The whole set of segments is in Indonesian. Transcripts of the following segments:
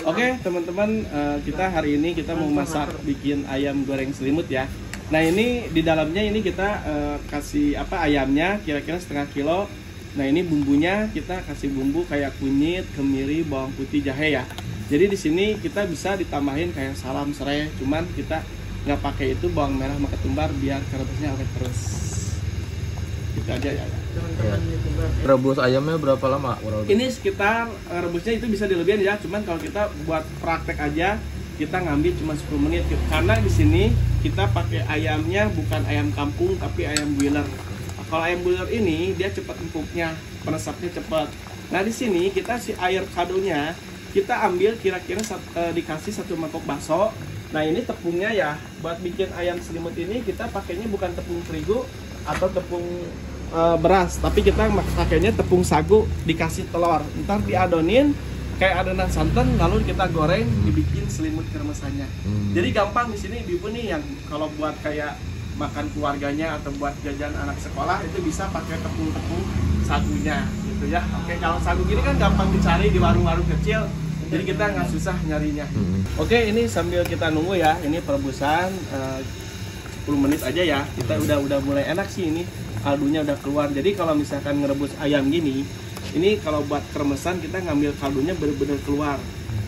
Oke teman-teman, kita hari ini kita mau masak bikin ayam goreng selimut ya. Nah ini di dalamnya ini kita kasih ayamnya kira-kira setengah kilo. Nah ini bumbunya kita kasih bumbu kayak kunyit, kemiri, bawang putih, jahe ya. Jadi di sini kita bisa ditambahin kayak salam, serai, cuman kita nggak pakai itu bawang merah sama ketumbar biar rebusnya awet terus. Gitu aja ya. Rebus ayamnya berapa lama? Ini sekitar rebusnya itu bisa dilebihin ya, cuman kalau kita buat praktek aja kita ngambil cuma 10 menit karena di sini kita pakai ayamnya bukan ayam kampung tapi ayam broiler. Kalau ayam broiler ini dia cepat empuknya, peresapnya cepat. Nah di sini kita si air kadonya kita ambil kira-kira dikasih 1 mangkok bakso. Nah ini tepungnya ya buat bikin ayam selimut ini kita pakainya bukan tepung terigu atau tepung beras, tapi kita pakainya tepung sagu dikasih telur, ntar diadonin kayak adonan santan lalu kita goreng dibikin selimut kremesannya. Jadi gampang di sini ibu nih yang kalau buat kayak makan keluarganya atau buat jajan anak sekolah itu bisa pakai tepung sagunya gitu ya. Oke, kalau sagu gini kan gampang dicari di warung-warung kecil, jadi kita nggak susah nyarinya. Oke, ini sambil kita nunggu ya, ini perebusan 10 menit aja ya. Kita udah mulai enak sih ini. Kaldunya udah keluar. Jadi kalau misalkan ngerebus ayam gini, ini kalau buat kremesan kita ngambil kaldunya bener-bener keluar.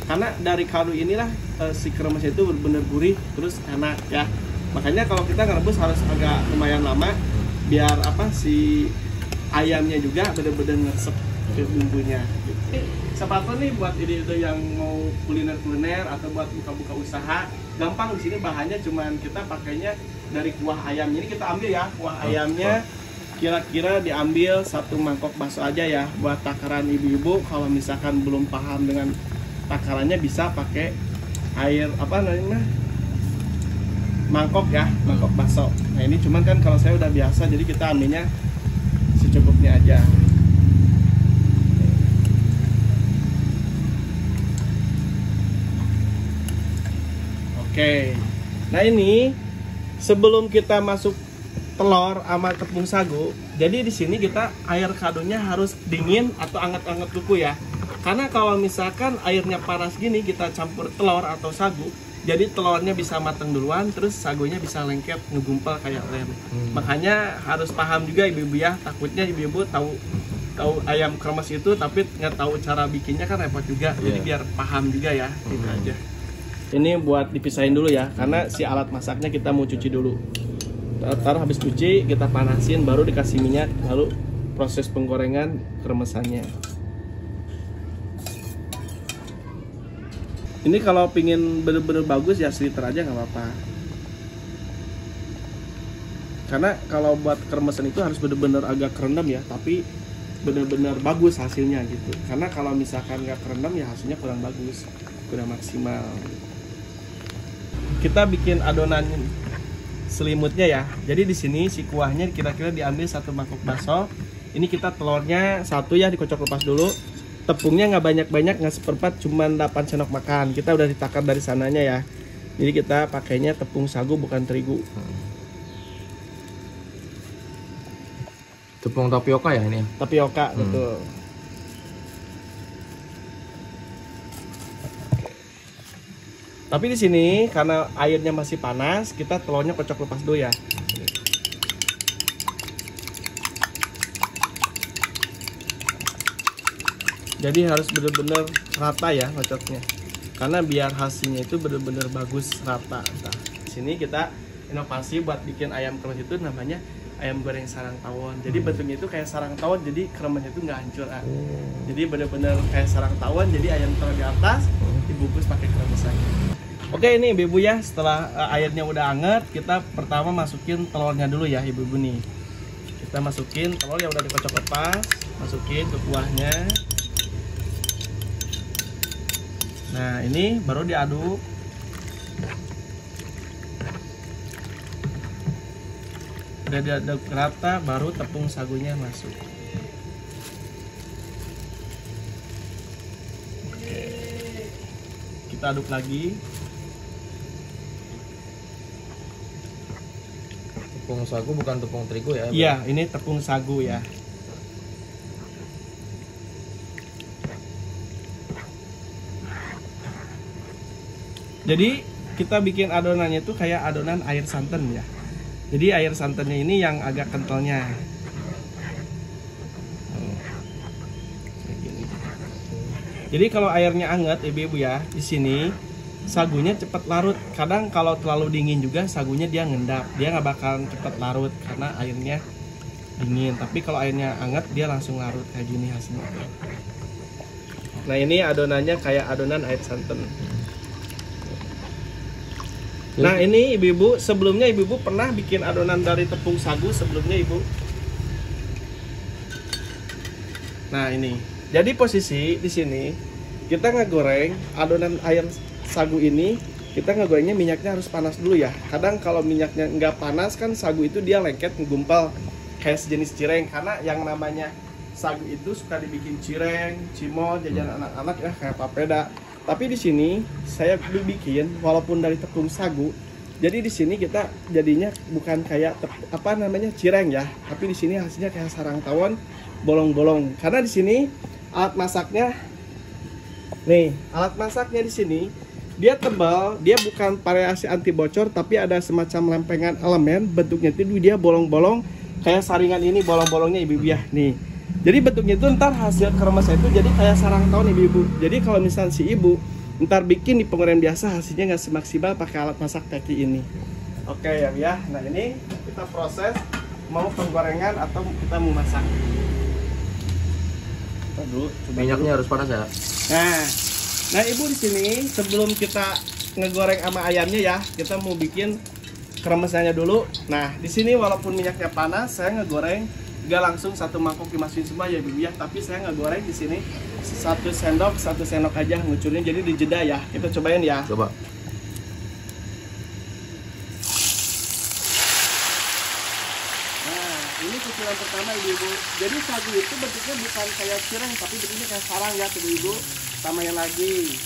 Karena dari kaldu inilah si kremes itu bener-bener gurih terus enak ya. Makanya kalau kita ngerebus harus agak lumayan lama biar si ayamnya juga bener-bener ngeresep ke bumbunya. Siapa tahu nih buat ide-ide yang mau kuliner-kuliner atau buat buka-buka usaha, gampang di sini bahannya cuman kita pakainya dari kuah ayam. Ini kita ambil ya kuah ayamnya. Kira-kira diambil 1 mangkok bakso aja ya buat takaran ibu-ibu. Kalau misalkan belum paham dengan takarannya bisa pakai air mangkok ya, mangkok bakso. Nah ini cuman kan kalau saya udah biasa jadi kita ambilnya secukupnya aja. Oke. Nah ini sebelum kita masuk telur sama tepung sagu, jadi di sini kita air kadonya harus dingin atau anget-anget dulu ya. Karena kalau misalkan airnya panas gini kita campur telur atau sagu, jadi telurnya bisa mateng duluan, terus sagunya bisa lengket ngegumpal kayak lem. Makanya harus paham juga ibu-ibu ya. Takutnya ibu-ibu tahu ayam kremes itu tapi nggak tahu cara bikinnya kan repot juga. Jadi biar paham juga ya. Gitu aja. Ini buat dipisahin dulu ya, karena si alat masaknya kita mau cuci dulu. Taruh habis cuci kita panasin baru dikasih minyak lalu proses penggorengan kremesannya. Ini kalau pingin bener-bener bagus ya seliter aja nggak apa-apa. Karena kalau buat kremesan itu harus bener-bener agak kerendam ya, tapi bener-bener bagus hasilnya gitu. Karena kalau misalkan nggak kerendam ya hasilnya kurang bagus, kurang maksimal. Kita bikin adonan selimutnya ya. Jadi di sini si kuahnya kira-kira diambil 1 mangkok bakso. Ini kita telurnya 1 ya dikocok lepas dulu. Tepungnya nggak banyak-banyak, nggak seperempat, cuman 8 sendok makan. Kita udah ditakar dari sananya ya. Jadi kita pakainya tepung sagu bukan terigu. Tepung tapioka ya ini? Tapioka betul. Tapi di sini karena airnya masih panas, kita telurnya kocok lepas dulu ya. Jadi harus benar-benar rata ya kocoknya. Karena biar hasilnya itu benar-benar bagus rata. Nah, di sini kita inovasi buat bikin ayam kremes itu namanya ayam goreng sarang tawon. Jadi bentuknya itu kayak sarang tawon, jadi kremesnya itu nggak hancur. Jadi benar-benar kayak sarang tawon, jadi ayam taruh di atas, dibungkus pakai kremesannya. Oke ini ibu-ibu ya, setelah airnya udah anget, kita pertama masukin telurnya dulu ya ibu-ibu nih. Kita masukin telur yang udah dikocok lepas, masukin ke kuahnya. Nah ini baru diaduk. Udah diaduk rata, baru tepung sagunya masuk. Oke. Kita aduk lagi. Tepung sagu bukan tepung terigu ya? Iya, ini tepung sagu ya. Jadi kita bikin adonannya itu kayak adonan air santan ya. Jadi air santannya ini yang agak kentalnya. Kayak gini. Jadi kalau airnya hangat ibu-ibu ya, di sini sagunya cepat larut. Kadang kalau terlalu dingin juga sagunya dia ngendap, dia nggak bakal cepat larut karena airnya dingin. Tapi kalau airnya hangat dia langsung larut kayak gini hasilnya. Nah ini adonannya kayak adonan air santan. Nah ini ibu-ibu, sebelumnya ibu-ibu pernah bikin adonan dari tepung sagu sebelumnya ibu? Nah ini, jadi posisi di sini kita ngegoreng adonan air sagu ini, kita ngegorengnya minyaknya harus panas dulu ya. Kadang kalau minyaknya nggak panas kan sagu itu dia lengket ngegumpal kayak sejenis cireng, karena yang namanya sagu itu suka dibikin cireng, cimol, jajan anak-anak ya kayak papeda. Tapi di sini saya bikin walaupun dari tepung sagu, jadi di sini kita jadinya bukan kayak apa namanya cireng ya, tapi di sini hasilnya kayak sarang tawon bolong-bolong. Karena di sini alat masaknya, nih alat masaknya di sini dia tebal, dia bukan variasi anti bocor, tapi ada semacam lempengan elemen, bentuknya itu dia bolong-bolong kayak saringan ini bolong-bolongnya ibu-ibu ya, nih. Jadi bentuknya itu ntar hasil keremesnya itu jadi kayak sarang tawon ibu-ibu. Jadi kalau misalnya si ibu ntar bikin di penggoreng biasa hasilnya nggak semaksimal pakai alat masak teki ini. Oke ya. Nah ini kita proses mau penggorengan atau kita mau masak. Minyaknya harus panas ya. Nah ibu di sini sebelum kita ngegoreng sama ayamnya ya, kita mau bikin keremesnya dulu. Nah di sini walaupun minyaknya panas, saya ngegoreng gak langsung satu mangkok dimasukin semua ya ibu ya, tapi saya nggak goreng di sini satu sendok aja ngucurin, jadi dijeda ya. Kita cobain ya. Coba. Nah ini kucuran pertama ibu-ibu. Jadi sagu itu bentuknya bukan kayak cireng, tapi bentuknya kayak sarang ya ibu-ibu. Tambahin lagi.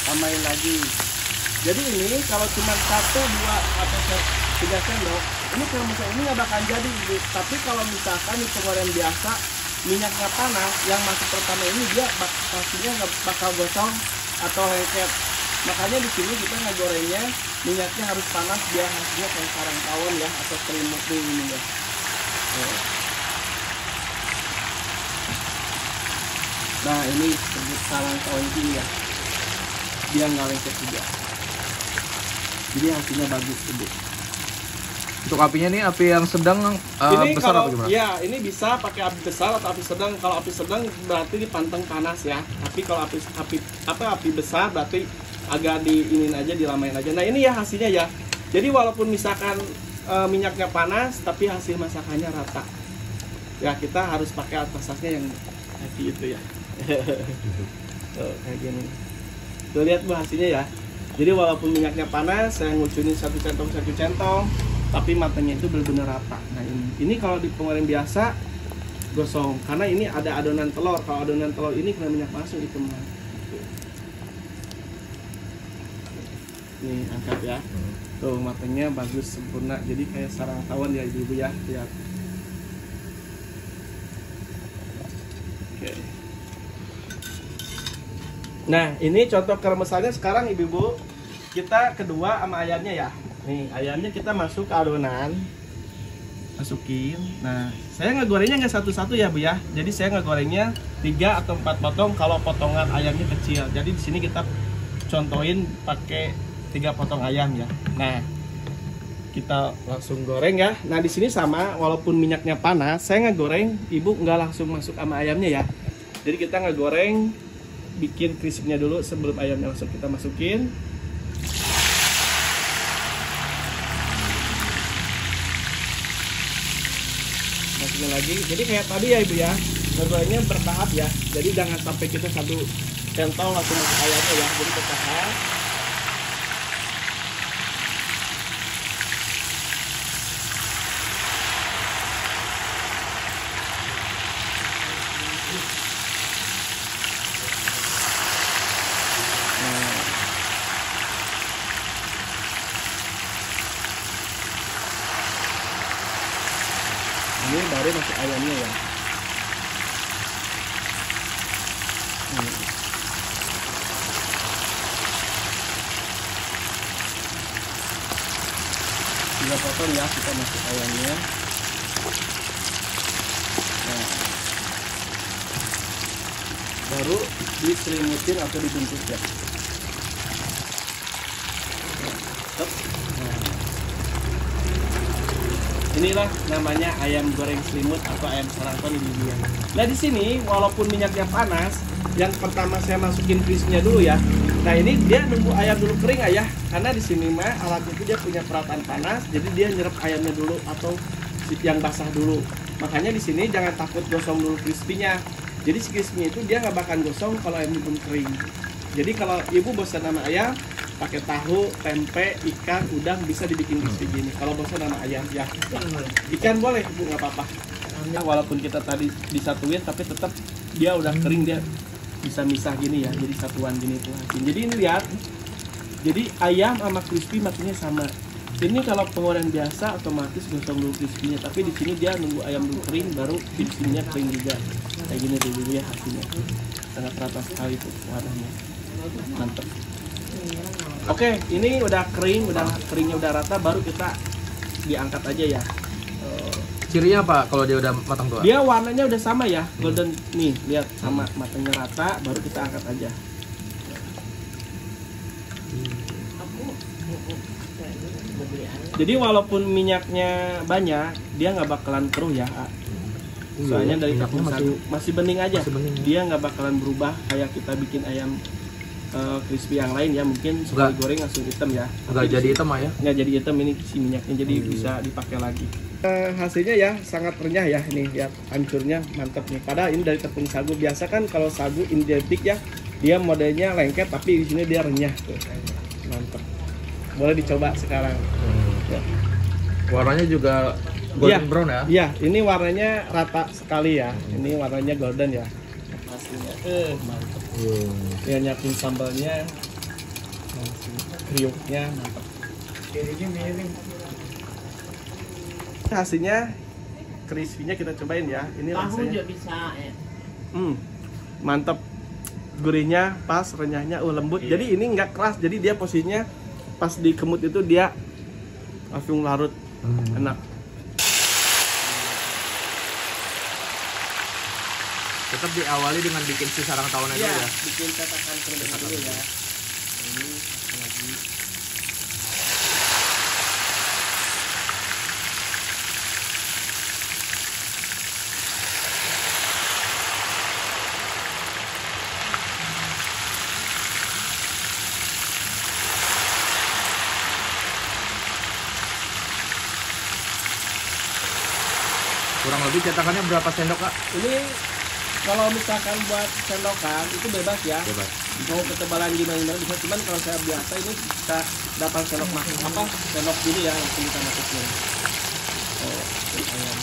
Tambahin lagi. Jadi ini kalau cuma 1, 2 atau 3 sendok, ini keremesnya ini nggak bakal jadi ibu. Tapi kalau misalkan di penggoreng biasa minyaknya panas, yang masuk pertama ini dia pastinya nggak bakal gosong atau lengket. Makanya di sini kita ngegorengnya minyaknya harus panas biar hasilnya kayak sarang tawon ya, atau selimut ini ya. Nah ini sebut sarang tawon ini ya, dia nggak lengket juga. Jadi hasilnya bagus ibu. Untuk apinya nih api yang sedang ini besar kalau, apa gimana? Ya ini bisa pakai api besar atau api sedang. Kalau api sedang berarti dipanteng panas ya. Tapi kalau api besar berarti agak diinin aja, dilamain aja. Nah ini ya hasilnya ya. Jadi walaupun misalkan minyaknya panas, tapi hasil masakannya rata. Ya kita harus pakai alat masaknya yang kayak gitu ya. Tuh, kayak gini. Tuh lihat bu hasilnya ya. Jadi walaupun minyaknya panas, saya ngucurin satu centong, tapi matanya itu benar-benar rata. Nah ini kalau di penggoreng biasa gosong, karena ini ada adonan telur. Kalau adonan telur ini kena minyak langsung itu mah. Nih angkat ya. Tuh matanya bagus sempurna, jadi kayak sarang tawon ya ibu-ibu ya. Lihat. Oke. Nah ini contoh keremesannya sekarang ibu-ibu. Kita kedua sama ayamnya ya. Nih ayamnya kita masuk ke adonan, masukin. Nah saya ngegorengnya nggak satu-satu ya bu ya. Jadi saya ngegorengnya 3 atau 4 potong kalau potongan ayamnya kecil. Jadi di sini kita contohin pakai 3 potong ayam ya. Nah kita langsung goreng ya. Nah di sini sama, walaupun minyaknya panas, saya ngegoreng ibu nggak langsung masuk sama ayamnya ya. Jadi kita ngegoreng, bikin crispnya dulu sebelum ayamnya langsung kita masukin. Masukin lagi. Jadi kayak tadi ya ibu ya, ngegorengnya bertahap ya. Jadi jangan sampai kita satu centong langsung masuk ayamnya ya. Jadi bertahap. Ini baru masuk ayamnya ya. Tinggal potong ya, kita masuk ayamnya. Nah, baru diselimutin atau dibungkus ya. Nah, inilah namanya ayam goreng selimut atau ayam sarangton di dunia. Nah di sini walaupun minyaknya panas, yang pertama saya masukin crispy-nya dulu ya. Nah ini dia nunggu ayam dulu kering ayah, karena di sini mah alatnya itu dia punya perataan panas, jadi dia nyerap ayamnya dulu atau yang basah dulu. Makanya di sini jangan takut gosong dulu crispy-nya. Jadi si crispy-nya itu dia nggak bakal gosong kalau ayamnya belum kering. Jadi kalau ibu bosan sama ayam, pakai tahu, tempe, ikan, udang bisa dibikin crispy gini. Kalau bosan sama ayam ya, ikan boleh ibu nggak apa-apa. Walaupun kita tadi disatuin, tapi tetap dia udah kering, dia bisa misah gini ya, jadi satuan gini tuh. Jadi ini lihat, jadi ayam sama crispy maksudnya sama. Ini kalau pengoreng biasa otomatis gosong dulu crispy-nya, tapi di sini dia nunggu ayam dulu kering, baru crispy-nya kering juga. Kayak gini dulu ya hasilnya. Sangat rata sekali tuh warnanya, mantep. Oke, ini udah kering, keringnya udah rata, baru kita diangkat aja ya. Cirinya apa kalau dia udah matang tuh? Dia warnanya udah sama ya, golden nih, lihat sama matangnya rata, baru kita angkat aja. Jadi walaupun minyaknya banyak, dia nggak bakalan keruh ya. Soalnya dari tepung sagu masih bening aja, dia nggak bakalan berubah kayak kita bikin ayam crispy yang lain ya, mungkin sekali goreng langsung hitam ya. Nggak jadi hitam ya? Nggak jadi hitam, ini si minyaknya jadi bisa dipakai lagi. Hasilnya ya sangat renyah ya, nih lihat hancurnya mantap nih. Padahal ini dari tepung sagu. Biasa kan kalau sagu identik ya, dia modelnya lengket, tapi di sini dia renyah tuh. Mantap. Boleh dicoba sekarang. Ya. Warnanya juga golden brown ya? Iya, ini warnanya rata sekali ya. Ini warnanya golden ya. Hasilnya mantap. Ya nyiapin sambalnya, kriuknya mantap. Hasilnya crispy-nya kita cobain ya. Ini Tahu rasanya juga bisa ya. mantap, gurihnya pas, renyahnya lembut. Jadi ini nggak keras, jadi dia posisinya pas dikemut itu dia langsung larut, enak. Tetap diawali dengan bikin si sarang tawonnya dulu ya? Bikin cetakan kerudung dulu ya. Ini lagi. Kurang lebih cetakannya berapa sendok kak? Ini kalau misalkan buat sendokan itu bebas ya. Bebas. Mau ketebalan gimana bisa, cuman kalau saya biasa ini bisa 8 sendok makan apa sendok gini ya langsung kita masukin. Ayam.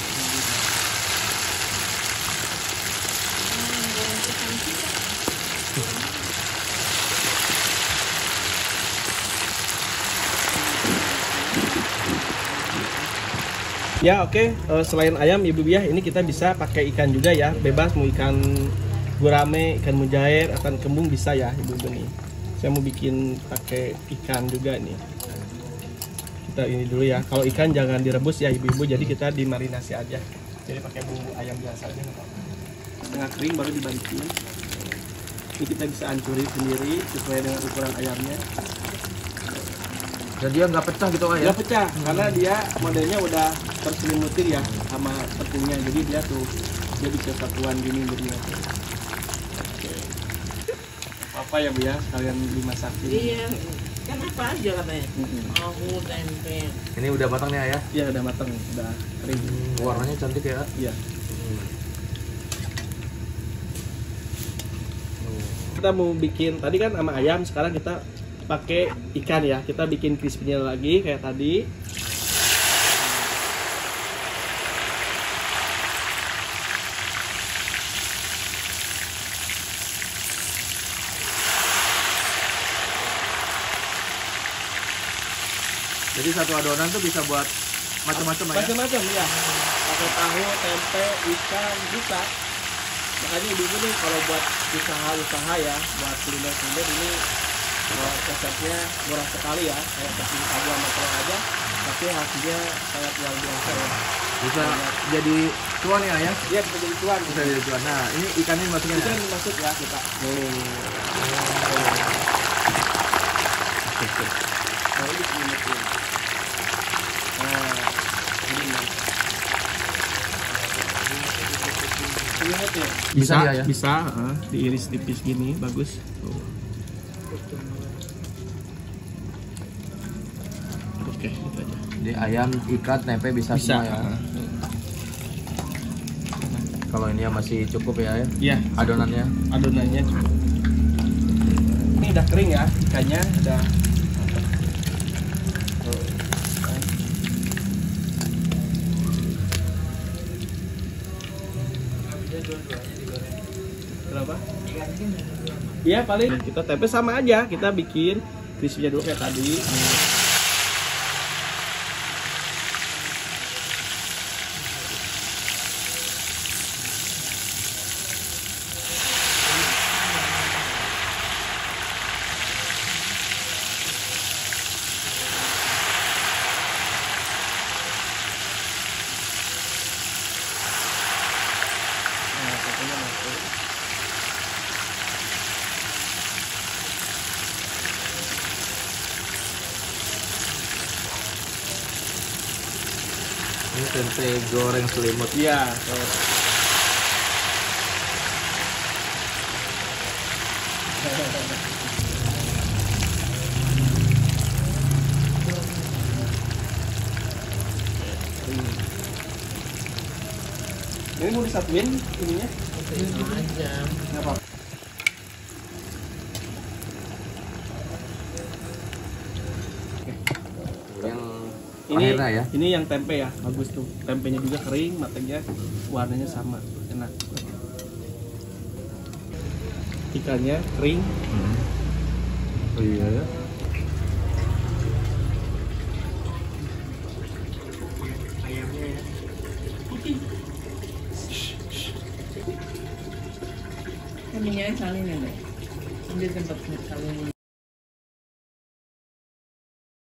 Ya oke. Selain ayam ibu ya, ini kita bisa pakai ikan juga ya, bebas mau ikan gurame, ikan mujair, ikan kembung bisa ya ibu nih. Saya mau bikin pakai ikan juga nih. Kita ini dulu ya. Kalau ikan jangan direbus ya ibu-ibu, jadi kita dimarinasi aja. Jadi pakai bumbu ayam biasa aja nggak apa-apa. Setengah kering baru dibalikin. Ini kita bisa hancurin sendiri sesuai dengan ukuran ayamnya. Dan dia nggak pecah gitu kak ya? Nggak pecah, karena dia modelnya udah terselimutin ya sama tepungnya, jadi dia tuh dia bisa satuan gini jadinya. Oke. Apa ya bu ya, sekalian dimasakin. Iya, kan apa aja katanya. Tahu, tempe. Ini udah matang nih ya? Iya udah matang, udah kering. Warnanya cantik ya? Iya. Kita mau bikin tadi kan sama ayam, sekarang kita pakai ikan ya. Kita bikin crispy-nya lagi kayak tadi. Jadi satu adonan tuh bisa buat macam-macam ya? Macam-macam ya. Pakai tahu, tempe, ikan bisa. Makanya ibu nih kalau buat usaha-usaha ya, buat kuliner-kuliner ini resepnya murah sekali ya, kayak kasih sagu sama telur aja, tapi hasilnya sangat luar biasa ya. Bisa jadi cuan ya ya? Iya, bisa jadi cuan. Bisa jadi cuan. Nah, ini ikannya masukin Itu ya? yang dimaksud ya kita. Nah, ini dimasukin. Nah, ini mas. Lihat ya. Bisa ya? Bisa, diiris tipis gini, bagus. Tuh. Oke, gitu aja. Jadi ayam, ikan, tempe bisa semua ya? Kalau ini ya masih cukup ya ya? Iya, Adonannya? adonannya cukup. Ini udah kering ya, ikannya udah. Berapa? Iya paling kita tempe sama aja, kita bikin crispy-nya dulu kayak tadi. Nah, tempenya masuk. Ini tempe goreng selimut. Iya, kalau ini mau disatuin ininya? aja. Nggak apa-apa. Yang Ini akhirnya ya? ini yang tempe ya, bagus tuh. Tempenya juga kering, matangnya warnanya sama, enak. Ikannya kering. Oh iya ya? Ayamnya ya. Kan minyak salin ya, Nek? Ini tempat salin.